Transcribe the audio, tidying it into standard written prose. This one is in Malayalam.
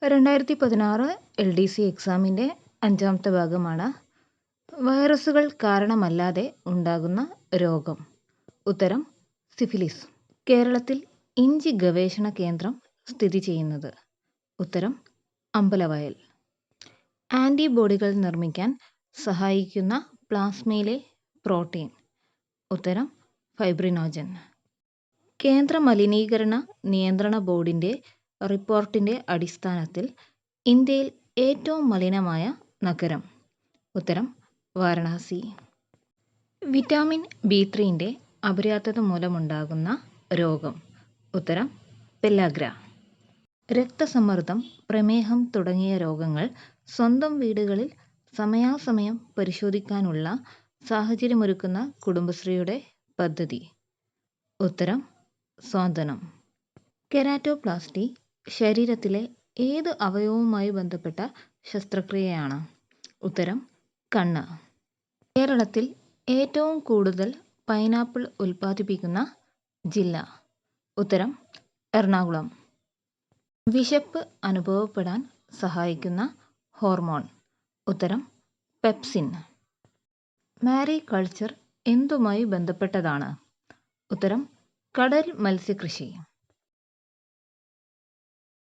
2016 LDC എക്സാമിൻ്റെ 5ാമത്തെ ഭാഗമാണ്. വൈറസുകൾ കാരണമല്ലാതെ ഉണ്ടാകുന്ന രോഗം. ഉത്തരം സിഫിലിസ്. കേരളത്തിൽ ഇഞ്ചി ഗവേഷണ കേന്ദ്രം സ്ഥിതി ചെയ്യുന്നത്. ഉത്തരം അമ്പലവയൽ. ആൻറ്റിബോഡികൾ നിർമ്മിക്കാൻ സഹായിക്കുന്ന പ്ലാസ്മയിലെ പ്രോട്ടീൻ. ഉത്തരം ഫൈബ്രിനോജൻ. കേന്ദ്ര മലിനീകരണ നിയന്ത്രണ ബോർഡിൻ്റെ റിപ്പോർട്ടിൻ്റെ അടിസ്ഥാനത്തിൽ ഇന്ത്യയിൽ ഏറ്റവും മലിനമായ നഗരം. ഉത്തരം വാരണാസി. വിറ്റാമിൻ B3ൻ്റെ അപര്യാപ്തത മൂലമുണ്ടാകുന്ന രോഗം. ഉത്തരം പെല്ലാഗ്ര. രക്തസമ്മർദ്ദം, പ്രമേഹം തുടങ്ങിയ രോഗങ്ങൾ സ്വന്തം വീടുകളിൽ സമയാസമയം പരിശോധിക്കാനുള്ള സാഹചര്യമൊരുക്കുന്ന കുടുംബശ്രീയുടെ പദ്ധതി. ഉത്തരം സ്വാന്തനം. കെരാറ്റോപ്ലാസ്റ്റി ശരീരത്തിലെ ഏത് അവയവവുമായി ബന്ധപ്പെട്ട ശസ്ത്രക്രിയയാണ്? ഉത്തരം കണ്ണ്. കേരളത്തിൽ ഏറ്റവും കൂടുതൽ പൈനാപ്പിൾ ഉൽപ്പാദിപ്പിക്കുന്ന ജില്ല. ഉത്തരം എറണാകുളം. വിശപ്പ് അനുഭവപ്പെടാൻ സഹായിക്കുന്ന ഹോർമോൺ. ഉത്തരം പെപ്സിൻ. മാരികൾച്ചർ എന്തുമായി ബന്ധപ്പെട്ടതാണ്? ഉത്തരം കടൽ മത്സ്യകൃഷി.